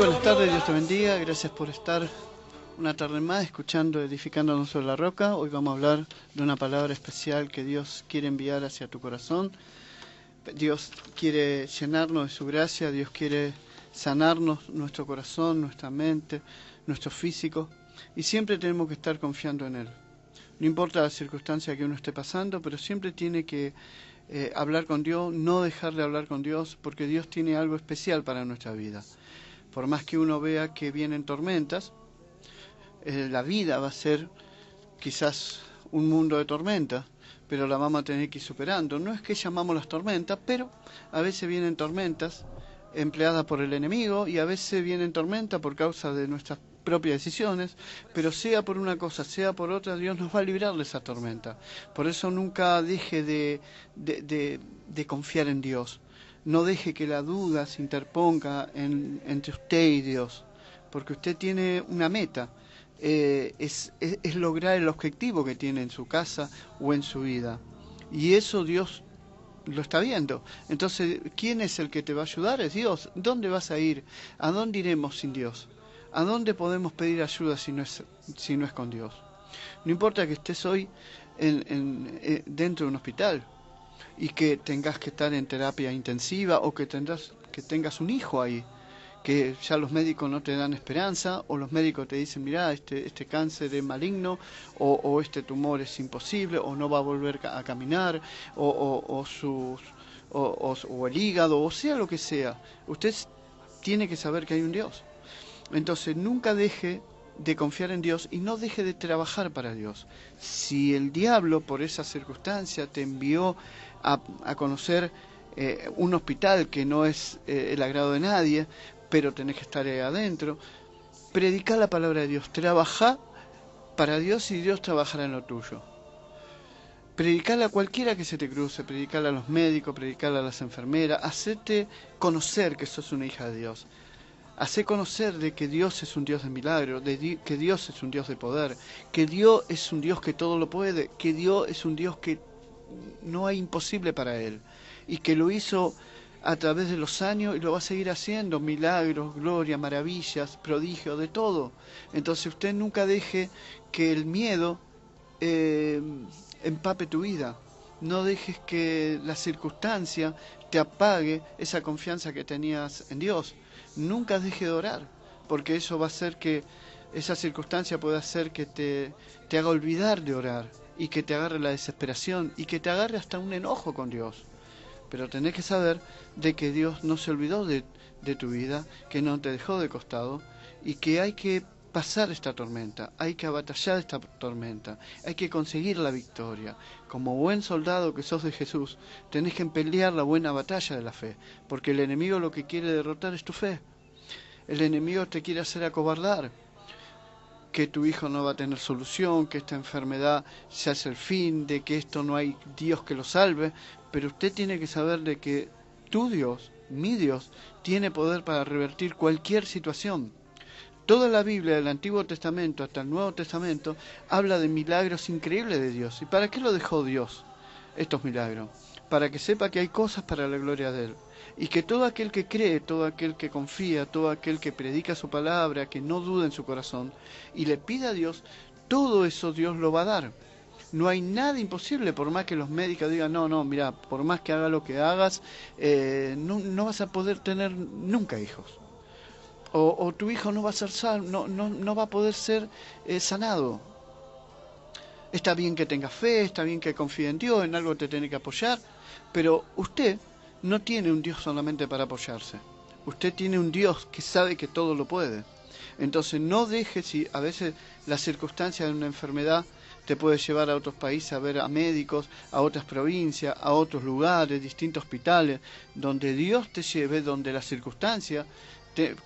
buenas tardes, Dios te bendiga. Gracias por estar una tarde más escuchando Edificándonos sobre la Roca. Hoy vamos a hablar de una palabra especial que Dios quiere enviar hacia tu corazón. Dios quiere llenarnos de su gracia, Dios quiere sanarnos nuestro corazón, nuestra mente, nuestro físico. Y siempre tenemos que estar confiando en Él. No importa la circunstancia que uno esté pasando, pero siempre tiene que hablar con Dios, no dejar de hablar con Dios, porque Dios tiene algo especial para nuestra vida. Por más que uno vea que vienen tormentas, la vida va a ser quizás un mundo de tormentas, pero la vamos a tener que ir superando. No es que llamamos las tormentas, pero a veces vienen tormentas empleadas por el enemigo y a veces vienen tormentas por causa de nuestras propias decisiones, pero sea por una cosa, sea por otra, Dios nos va a librar de esa tormenta. Por eso nunca deje de confiar en Dios. No deje que la duda se interponga entre usted y Dios, porque usted tiene una meta, es lograr el objetivo que tiene en su casa o en su vida. Y eso Dios lo está viendo. Entonces, ¿quién es el que te va a ayudar? Es Dios. ¿Dónde vas a ir? ¿A dónde iremos sin Dios? ¿A dónde podemos pedir ayuda si no es con Dios? No importa que estés hoy dentro de un hospital y que tengas que estar en terapia intensiva o que tengas un hijo ahí, que ya los médicos no te dan esperanza, o los médicos te dicen, mirá, este cáncer es maligno, o este tumor es imposible, o no va a volver a caminar, o el hígado, o sea lo que sea. Usted tiene que saber que hay un Dios. Entonces nunca deje de confiar en Dios y no deje de trabajar para Dios. Si el diablo por esa circunstancia te envió a conocer un hospital que no es el agrado de nadie, pero tenés que estar ahí adentro, predica la palabra de Dios, trabaja para Dios y Dios trabajará en lo tuyo. Predicala a cualquiera que se te cruce, predicala a los médicos, predicala a las enfermeras, hacete conocer que sos una hija de Dios. Hacé conocer de que Dios es un Dios de milagro, que Dios es un Dios de poder, que Dios es un Dios que todo lo puede, que Dios es un Dios que no hay imposible para Él, y que lo hizo a través de los años y lo va a seguir haciendo, milagros, gloria, maravillas, prodigios, de todo. Entonces usted nunca deje que el miedo empape tu vida. No dejes que la circunstancia te apague esa confianza que tenías en Dios. Nunca deje de orar, porque eso va a hacer que esa circunstancia pueda hacer que te haga olvidar de orar y que te agarre la desesperación y que te agarre hasta un enojo con Dios. Pero tenés que saber de que Dios no se olvidó de tu vida, que no te dejó de costado y que hay que pasar esta tormenta, hay que batallar esta tormenta, hay que conseguir la victoria. Como buen soldado que sos de Jesús, tenés que pelear la buena batalla de la fe, porque el enemigo lo que quiere derrotar es tu fe. El enemigo te quiere hacer acobardar, que tu hijo no va a tener solución, que esta enfermedad se hace el fin, de que esto no hay Dios que lo salve, pero usted tiene que saber de que tu Dios, mi Dios, tiene poder para revertir cualquier situación. Toda la Biblia, del Antiguo Testamento hasta el Nuevo Testamento, habla de milagros increíbles de Dios. ¿Y para qué lo dejó Dios estos milagros? Para que sepa que hay cosas para la gloria de Él. Y que todo aquel que cree, todo aquel que confía, todo aquel que predica su palabra, que no duda en su corazón, y le pida a Dios, todo eso Dios lo va a dar. No hay nada imposible, por más que los médicos digan, no, mira, por más que haga lo que hagas, no vas a poder tener nunca hijos. O tu hijo no va a ser no va a poder ser sanado. Está bien que tengas fe, está bien que confíe en Dios, en algo te tiene que apoyar, pero usted no tiene un Dios solamente para apoyarse. Usted tiene un Dios que sabe que todo lo puede. Entonces no deje, si a veces la circunstancia de una enfermedad te puede llevar a otros países a ver a médicos, a otras provincias, a otros lugares, distintos hospitales, donde Dios te lleve, donde la circunstancia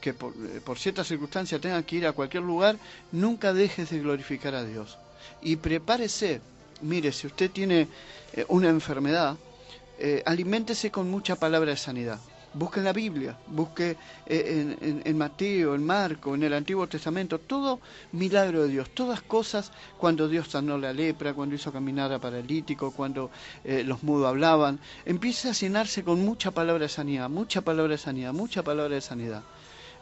que por ciertas circunstancias tenga que ir a cualquier lugar, nunca dejes de glorificar a Dios. Y prepárese, mire, si usted tiene una enfermedad, aliméntese con mucha palabra de sanidad. Busque en la Biblia, busque en Mateo, en Marco, en el Antiguo Testamento, todo milagro de Dios, todas cosas, cuando Dios sanó la lepra, cuando hizo caminar a paralítico, cuando los mudos hablaban. Empiece a llenarse con mucha palabra de sanidad, mucha palabra de sanidad, mucha palabra de sanidad.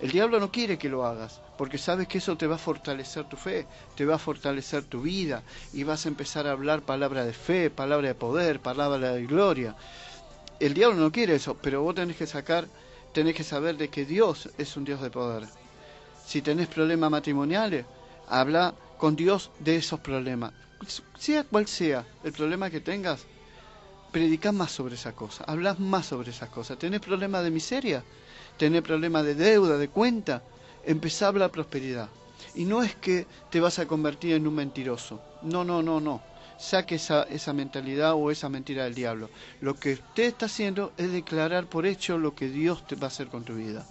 El diablo no quiere que lo hagas, porque sabes que eso te va a fortalecer tu fe, te va a fortalecer tu vida, y vas a empezar a hablar palabra de fe, palabra de poder, palabra de gloria. El diablo no quiere eso, pero vos tenés que saber de que Dios es un Dios de poder. Si tenés problemas matrimoniales, habla con Dios de esos problemas. Sea cual sea el problema que tengas, predicás más sobre esa cosa, hablás más sobre esas cosas. ¿Tenés problemas de miseria? ¿Tenés problemas de deuda, de cuenta? Empezá a hablar prosperidad. Y no es que te vas a convertir en un mentiroso. No, no, no, no. Saque esa mentalidad o esa mentira del diablo. Lo que usted está haciendo es declarar por hecho lo que Dios te va a hacer con tu vida.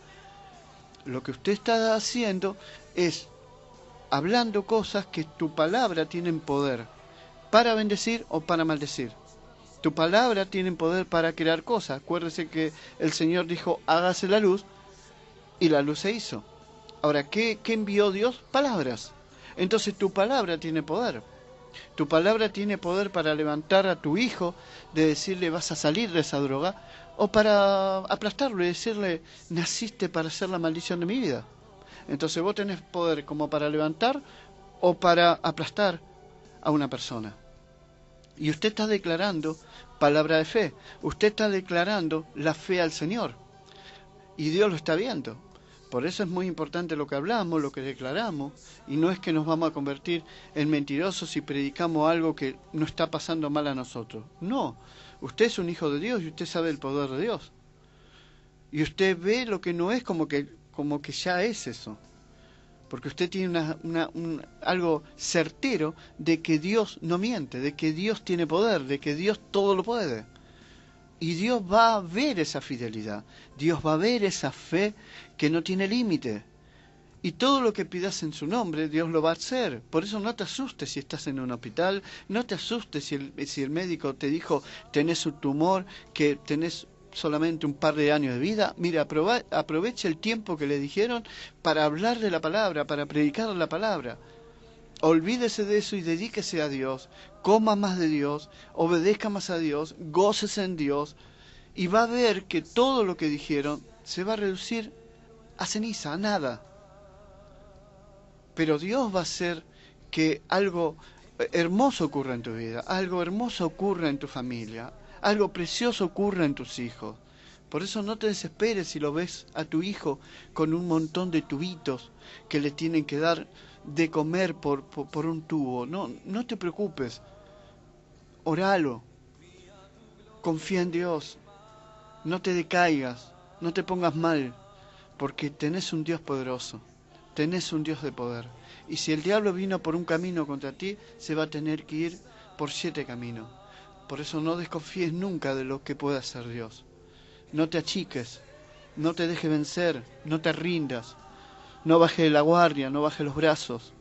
Lo que usted está haciendo es hablando cosas que tu palabra tienen poder para bendecir o para maldecir. Tu palabra tiene poder para crear cosas. Acuérdese que el Señor dijo, hágase la luz, y la luz se hizo. Ahora, ¿qué envió Dios? Palabras. Entonces tu palabra tiene poder. Tu palabra tiene poder para levantar a tu hijo, de decirle vas a salir de esa droga, o para aplastarlo y decirle naciste para ser la maldición de mi vida. Entonces vos tenés poder como para levantar o para aplastar a una persona. Y usted está declarando palabra de fe. Usted está declarando la fe al Señor. Y Dios lo está viendo. Por eso es muy importante lo que hablamos, lo que declaramos. Y no es que nos vamos a convertir en mentirosos si predicamos algo que no está pasando mal a nosotros. No. Usted es un hijo de Dios y usted sabe el poder de Dios. Y usted ve lo que no es como que ya es eso. Porque usted tiene algo certero de que Dios no miente, de que Dios tiene poder, de que Dios todo lo puede. Y Dios va a ver esa fidelidad, Dios va a ver esa fe que no tiene límite. Y todo lo que pidas en su nombre, Dios lo va a hacer. Por eso no te asustes si estás en un hospital, no te asustes si el médico te dijo tenés un tumor, que tenés solamente un par de años de vida. Mira, aproveche el tiempo que le dijeron para hablar de la palabra, para predicar la palabra. Olvídese de eso y dedíquese a Dios, coma más de Dios, obedezca más a Dios, gócese en Dios, y va a ver que todo lo que dijeron se va a reducir a ceniza, a nada. Pero Dios va a hacer que algo hermoso ocurra en tu vida, algo hermoso ocurra en tu familia, algo precioso ocurra en tus hijos. Por eso no te desesperes si lo ves a tu hijo con un montón de tubitos que le tienen que dar de comer por un tubo. No te preocupes. Oralo. Confía en Dios. No te decaigas. No te pongas mal. Porque tenés un Dios poderoso. Tenés un Dios de poder. Y si el diablo vino por un camino contra ti, se va a tener que ir por 7 caminos. Por eso no desconfíes nunca de lo que pueda hacer Dios. No te achiques, no te dejes vencer, no te rindas, no bajes la guardia, no bajes los brazos.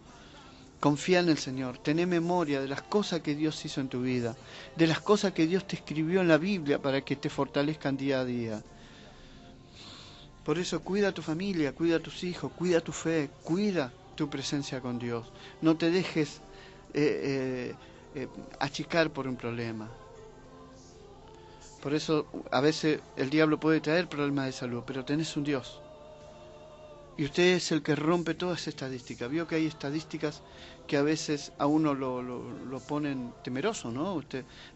Confía en el Señor, tené memoria de las cosas que Dios hizo en tu vida, de las cosas que Dios te escribió en la Biblia para que te fortalezcan día a día. Por eso cuida a tu familia, cuida a tus hijos, cuida tu fe, cuida tu presencia con Dios. No te dejes achicar por un problema. Por eso a veces el diablo puede traer problemas de salud, pero tenés un Dios. Y usted es el que rompe todas esas estadísticas. Vio que hay estadísticas que a veces a uno lo ponen temeroso, ¿no?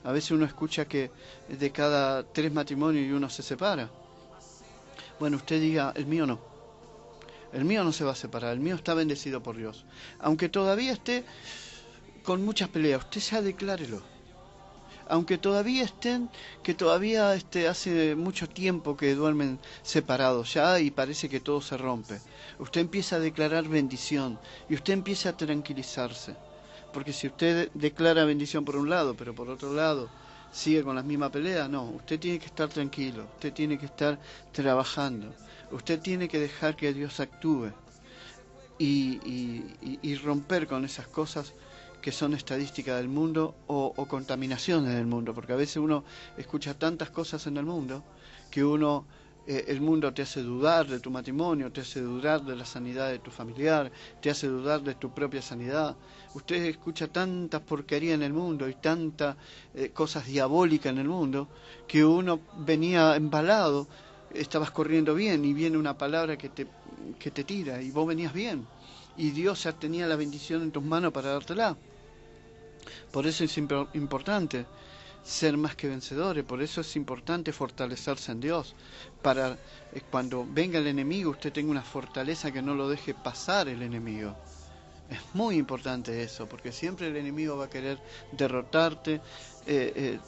A veces uno escucha que de cada 3 matrimonios y uno se separa. Bueno, usted diga, el mío no. El mío no se va a separar, el mío está bendecido por Dios. Aunque todavía esté con muchas peleas, usted ya declárelo. Aunque todavía hace mucho tiempo que duermen separados ya y parece que todo se rompe. Usted empieza a declarar bendición y usted empieza a tranquilizarse. Porque si usted declara bendición por un lado, pero por otro lado sigue con las mismas peleas, no. Usted tiene que estar tranquilo, usted tiene que estar trabajando. Usted tiene que dejar que Dios actúe y romper con esas cosas que son estadísticas del mundo o contaminaciones del mundo, porque a veces uno escucha tantas cosas en el mundo que el mundo te hace dudar de tu matrimonio, te hace dudar de la sanidad de tu familiar, te hace dudar de tu propia sanidad. Usted escucha tantas porquerías en el mundo y tantas cosas diabólicas en el mundo que uno venía embalado estabas corriendo bien y viene una palabra que te tira y vos venías bien y Dios ya tenía la bendición en tus manos para dártela. Por eso es importante ser más que vencedores, por eso es importante fortalecerse en Dios, para cuando venga el enemigo usted tenga una fortaleza que no lo deje pasar el enemigo. Es muy importante eso, porque siempre el enemigo va a querer derrotarte,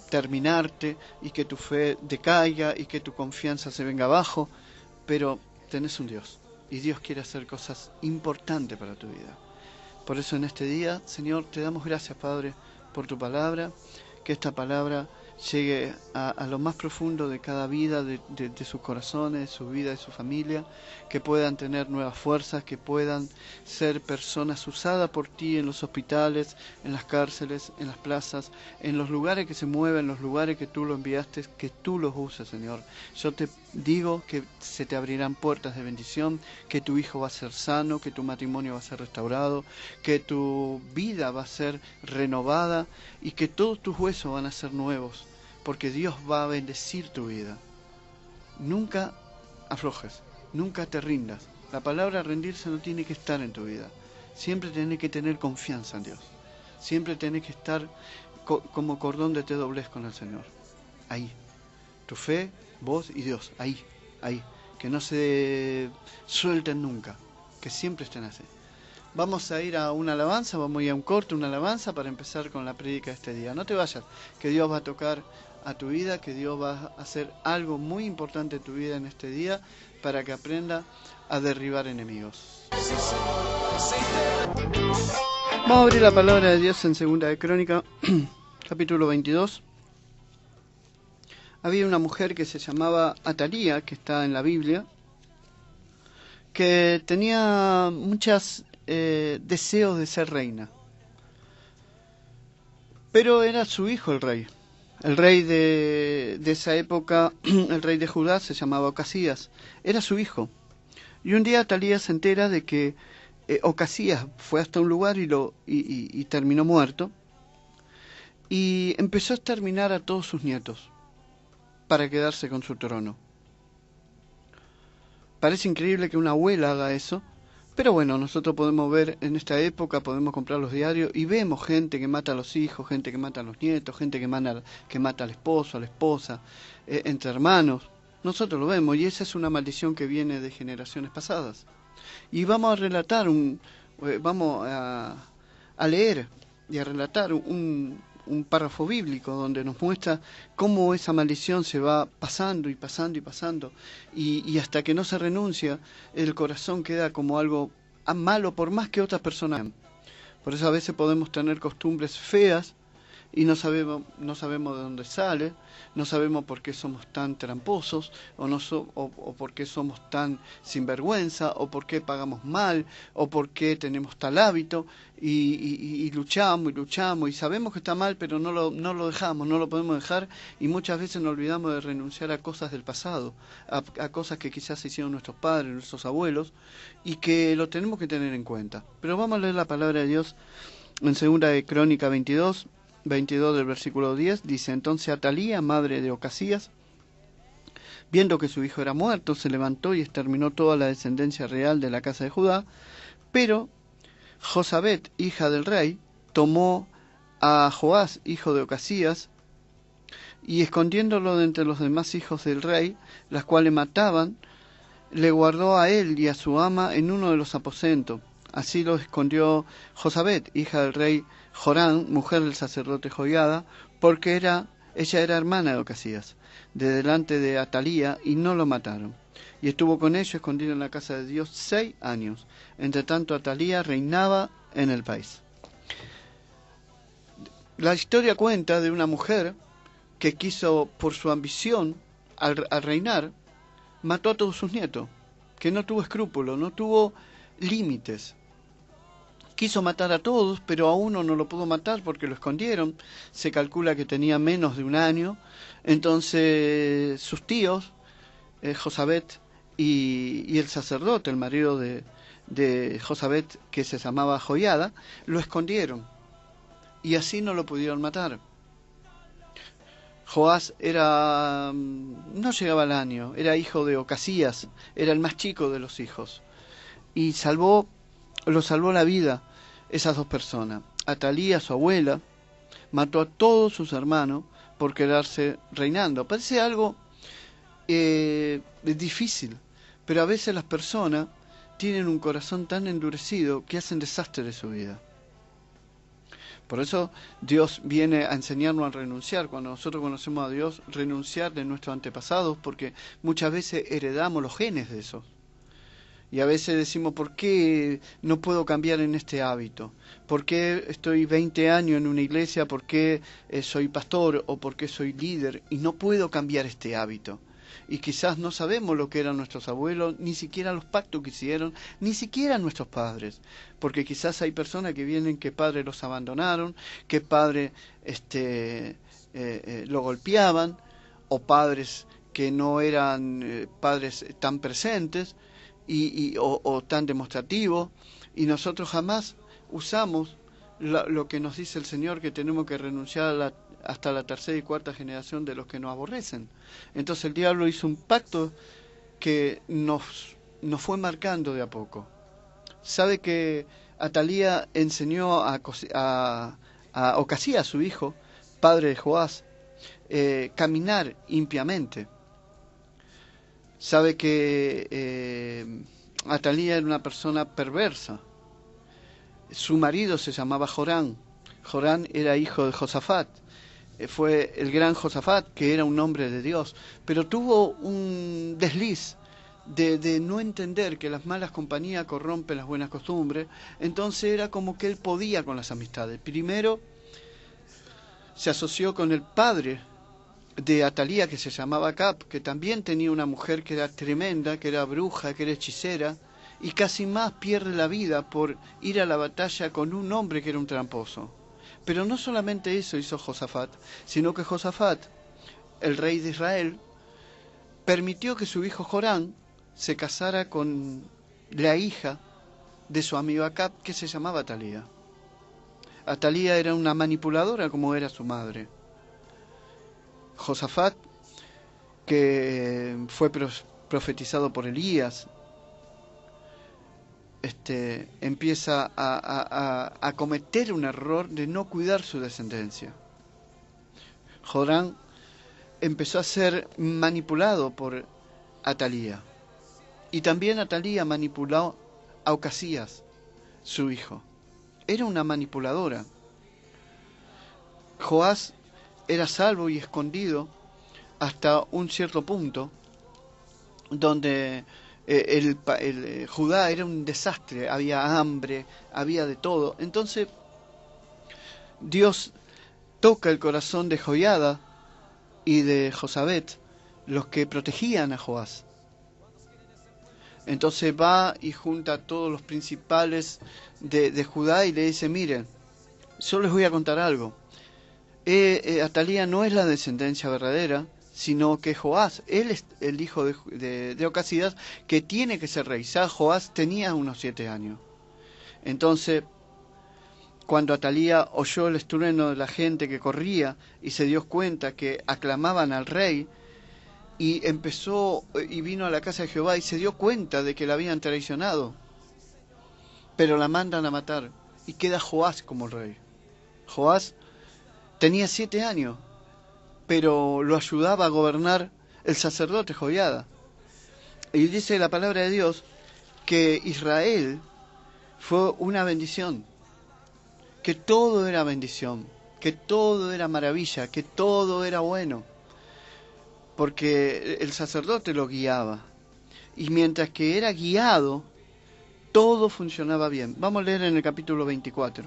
terminarte, y que tu fe decaiga y que tu confianza se venga abajo, pero tenés un Dios, y Dios quiere hacer cosas importantes para tu vida. Por eso en este día, Señor, te damos gracias, Padre, por tu palabra, que esta palabra llegue a lo más profundo de cada vida, de sus corazones, de su vida, de su familia, que puedan tener nuevas fuerzas, que puedan ser personas usadas por ti en los hospitales, en las cárceles, en las plazas, en los lugares que se mueven, en los lugares que tú lo enviaste, que tú los uses, Señor. Yo te digo que se te abrirán puertas de bendición, que tu hijo va a ser sano, que tu matrimonio va a ser restaurado, que tu vida va a ser renovada y que todos tus huesos van a ser nuevos, porque Dios va a bendecir tu vida. Nunca aflojes, nunca te rindas. La palabra rendirse no tiene que estar en tu vida. Siempre tenés que tener confianza en Dios. Siempre tenés que estar como cordón de doblez con el Señor. Ahí. Tu fe, vos y Dios. Ahí. Que no se suelten nunca. Que siempre estén así. Vamos a ir a una alabanza, vamos a ir a un corte, una alabanza para empezar con la prédica de este día. No te vayas, que Dios va a tocar a tu vida, que Dios va a hacer algo muy importante en tu vida en este día para que aprenda a derribar enemigos. Vamos a abrir la palabra de Dios en Segunda de Crónica, capítulo 22. Había una mujer que se llamaba Atalía, que está en la Biblia, que tenía muchas deseos de ser reina, pero era su hijo el rey. El rey de esa época, el rey de Judá, se llamaba Ocasías, era su hijo. Y un día Atalía se entera de que Ocasías fue hasta un lugar y terminó muerto, y empezó a exterminar a todos sus nietos para quedarse con su trono. Parece increíble que una abuela haga eso, pero bueno, nosotros podemos ver en esta época, podemos comprar los diarios y vemos gente que mata a los hijos, gente que mata a los nietos, gente que mata al esposo, a la esposa, entre hermanos. Nosotros lo vemos y esa es una maldición que viene de generaciones pasadas. Y vamos a relatar, vamos a leer y a relatar un párrafo bíblico donde nos muestra cómo esa maldición se va pasando y pasando y pasando y hasta que no se renuncia el corazón queda como algo malo por más que otras personas. Por eso a veces podemos tener costumbres feas y no sabemos de dónde sale, no sabemos por qué somos tan tramposos o por qué somos tan sinvergüenza o por qué pagamos mal o por qué tenemos tal hábito y luchamos y sabemos que está mal pero no lo dejamos, no lo podemos dejar y muchas veces nos olvidamos de renunciar a cosas del pasado, a cosas que quizás hicieron nuestros padres, nuestros abuelos y que lo tenemos que tener en cuenta. Pero vamos a leer la palabra de Dios en Segunda de Crónica 22 del versículo 10, dice: entonces Atalía, madre de Ocasías, viendo que su hijo era muerto, se levantó y exterminó toda la descendencia real de la casa de Judá, pero Josabet, hija del rey, tomó a Joás, hijo de Ocasías, y escondiéndolo de entre los demás hijos del rey, las cuales mataban, le guardó a él y a su ama en uno de los aposentos. Así lo escondió Josabet, hija del rey Jorán, mujer del sacerdote Joiada, porque ella era hermana de Ocasías, de delante de Atalía, y no lo mataron. Y estuvo con ellos escondido en la casa de Dios 6 años. Entre tanto Atalía reinaba en el país. La historia cuenta de una mujer que quiso, por su ambición al reinar, mató a todos sus nietos, que no tuvo escrúpulos, no tuvo límites. Quiso matar a todos, pero a uno no lo pudo matar porque lo escondieron. Se calcula que tenía menos de un año. Entonces sus tíos, Josabet y el sacerdote, el marido de Josabet, que se llamaba Joiada, lo escondieron. Y así no lo pudieron matar. Joás no llegaba al año, era hijo de Ocasías, era el más chico de los hijos. Y lo salvó la vida esas dos personas. Atalía, su abuela, mató a todos sus hermanos por quedarse reinando. Parece algo difícil, pero a veces las personas tienen un corazón tan endurecido que hacen desastre de su vida. Por eso Dios viene a enseñarnos a renunciar. Cuando nosotros conocemos a Dios, renunciar de nuestros antepasados, porque muchas veces heredamos los genes de eso. Y a veces decimos, ¿por qué no puedo cambiar en este hábito? ¿Por qué estoy 20 años en una iglesia? ¿Por qué soy pastor? ¿O por qué soy líder? Y no puedo cambiar este hábito. Y quizás no sabemos lo que eran nuestros abuelos, ni siquiera los pactos que hicieron, ni siquiera nuestros padres. Porque quizás hay personas que vienen que padres los abandonaron, que padres lo golpeaban, o padres que no eran padres tan presentes, o tan demostrativo, y nosotros jamás usamos lo que nos dice el Señor, que tenemos que renunciar hasta la tercera y cuarta generación de los que nos aborrecen. Entonces el diablo hizo un pacto que nos fue marcando de a poco. Sabe que Atalía enseñó a Ocasías, su hijo, padre de Joás, caminar impiamente. Sabe que Atalía era una persona perversa. Su marido se llamaba Jorán. Jorán era hijo de Josafat. Fue el gran Josafat, que era un hombre de Dios. Pero tuvo un desliz de no entender que las malas compañías corrompen las buenas costumbres. Entonces era como que él podía con las amistades. Primero se asoció con el padre de Atalía, que se llamaba Acab, que también tenía una mujer que era tremenda, que era bruja, que era hechicera, y casi más pierde la vida por ir a la batalla con un hombre que era un tramposo. Pero no solamente eso hizo Josafat, sino que Josafat, el rey de Israel, permitió que su hijo Jorán se casara con la hija de su amigo Acab, que se llamaba Atalía. Atalía era una manipuladora como era su madre. Josafat, que fue profetizado por Elías, empieza a cometer un error de no cuidar su descendencia. Jorán empezó a ser manipulado por Atalía, y también Atalía manipuló a Ocasías, su hijo. Era una manipuladora. Joás era salvo y escondido hasta un cierto punto, donde Judá era un desastre, había hambre, había de todo. Entonces Dios toca el corazón de Joiada y de Josabet, los que protegían a Joás. Entonces va y junta a todos los principales de Judá y le dice, miren, yo les voy a contar algo. Atalía no es la descendencia verdadera, sino que Joás, él es el hijo de Ocasías, que tiene que ser rey. Ya Joás tenía unos 7 años. Entonces, cuando Atalía oyó el estruendo de la gente que corría y se dio cuenta que aclamaban al rey, y vino a la casa de Jehová y se dio cuenta de que la habían traicionado, pero la mandan a matar y queda Joás como rey. Joás tenía 7 años, pero lo ayudaba a gobernar el sacerdote Joiada. Y dice la palabra de Dios que Israel fue una bendición, que todo era bendición, que todo era maravilla, que todo era bueno, porque el sacerdote lo guiaba. Y mientras que era guiado, todo funcionaba bien. Vamos a leer en el capítulo 24.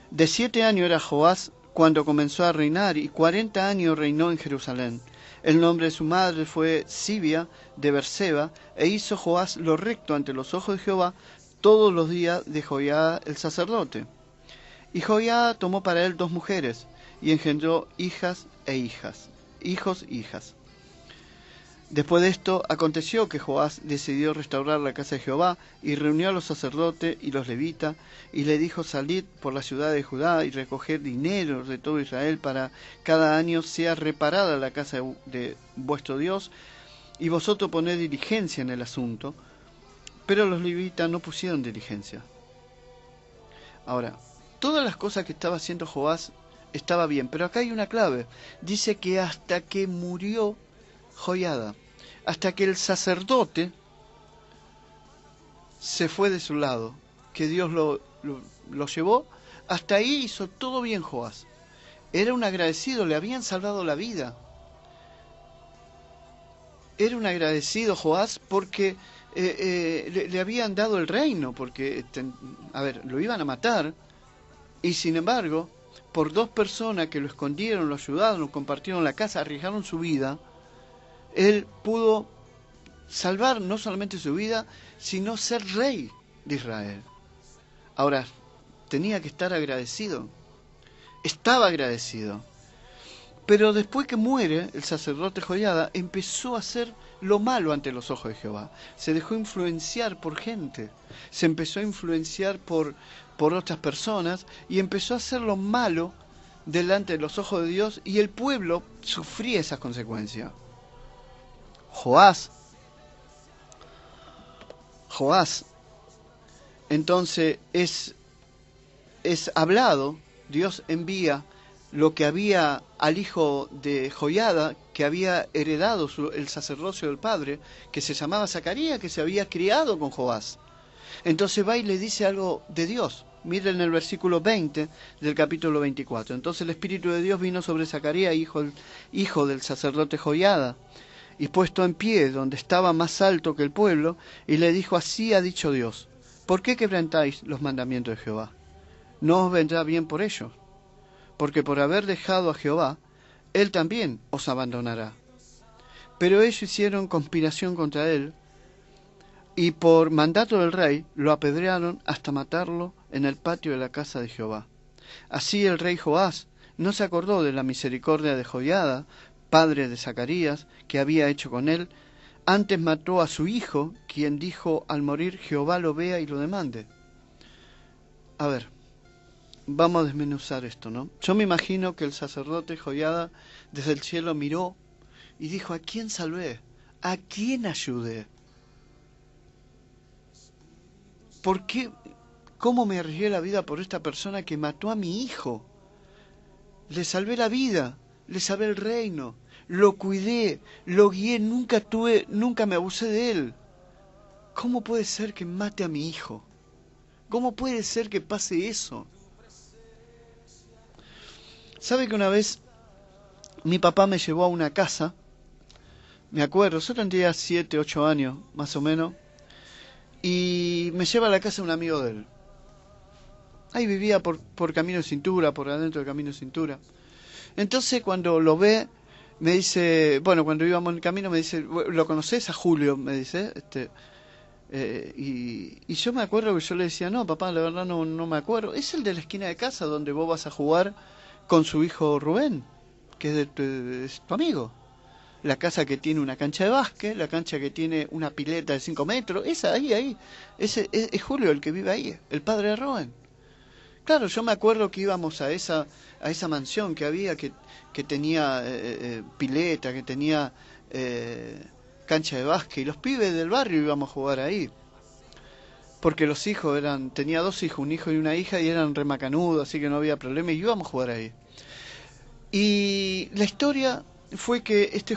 De 7 años era Joás cuando comenzó a reinar, y 40 años reinó en Jerusalén. El nombre de su madre fue Sibia de Berseba, e hizo Joás lo recto ante los ojos de Jehová todos los días de Joiada el sacerdote. Y Joiada tomó para él 2 mujeres, y engendró hijos e hijas. Después de esto, aconteció que Joás decidió restaurar la casa de Jehová, y reunió a los sacerdotes y los levitas, y le dijo: salid por la ciudad de Judá y recoged dinero de todo Israel, para cada año sea reparada la casa de vuestro Dios, y vosotros poned diligencia en el asunto. Pero los levitas no pusieron diligencia. Ahora, todas las cosas que estaba haciendo Joás estaba bien, pero acá hay una clave. Dice que hasta que murió Joiada, hasta que el sacerdote se fue de su lado, que Dios lo llevó, hasta ahí hizo todo bien Joás. Era un agradecido, le habían salvado la vida. Era un agradecido Joás porque le habían dado el reino, porque, lo iban a matar, y sin embargo, por dos personas que lo escondieron, lo ayudaron, lo compartieron la casa, arriesgaron su vida, él pudo salvar no solamente su vida, sino ser rey de Israel. Ahora, tenía que estar agradecido. Estaba agradecido. Pero después que muere el sacerdote Joiada, empezó a hacer lo malo ante los ojos de Jehová. Se dejó influenciar por gente. Se empezó a influenciar por otras personas y empezó a hacer lo malo delante de los ojos de Dios, y el pueblo sufría esas consecuencias. Joás, entonces es hablado, Dios envía lo que había al hijo de Joiada, que había heredado el sacerdocio del padre, que se llamaba Zacarías, que se había criado con Joás. Entonces va y le dice algo de Dios. Miren en el versículo 20 del capítulo 24. Entonces el Espíritu de Dios vino sobre Zacarías, hijo del sacerdote Joiada, y puesto en pie donde estaba más alto que el pueblo, y le dijo: así ha dicho Dios, ¿por qué quebrantáis los mandamientos de Jehová? No os vendrá bien por ello, porque por haber dejado a Jehová, él también os abandonará. Pero ellos hicieron conspiración contra él, y por mandato del rey lo apedrearon hasta matarlo en el patio de la casa de Jehová. Así el rey Joás no se acordó de la misericordia de Joiada, padre de Zacarías, que había hecho con él. Antes mató a su hijo, quien dijo al morir: Jehová lo vea y lo demande. A ver, vamos a desmenuzar esto, ¿no? Yo me imagino que el sacerdote Joiada desde el cielo miró y dijo: ¿a quién salvé? ¿A quién ayudé? ¿Por qué? ¿Cómo me arriesgué la vida por esta persona que mató a mi hijo? Le salvé la vida, le salvé el reino, lo cuidé, lo guié, nunca me abusé de él. ¿Cómo puede ser que mate a mi hijo? ¿Cómo puede ser que pase eso? ¿Sabe que una vez mi papá me llevó a una casa? Me acuerdo, yo tendría 7, 8 años, más o menos, y me lleva a la casa de un amigo de él. Ahí vivía por Camino de Cintura, por adentro del Camino de Cintura. Entonces cuando lo ve, me dice, cuando íbamos en el camino me dice: ¿lo conoces a Julio? Me dice, y yo me acuerdo que yo le decía: no, papá, la verdad no me acuerdo. Es el de la esquina de casa donde vos vas a jugar con su hijo Rubén, que es tu amigo. La casa que tiene una cancha de básquet, la cancha que tiene una pileta de 5 metros, esa ahí. Ese es Julio, el que vive ahí, el padre de Rubén. Claro, yo me acuerdo que íbamos a esa mansión que había, que tenía pileta, que tenía cancha de básquet, y los pibes del barrio íbamos a jugar ahí. Porque los hijos tenía 2 hijos, un hijo y una hija, y eran remacanudos, así que no había problema, y íbamos a jugar ahí. Y la historia fue que este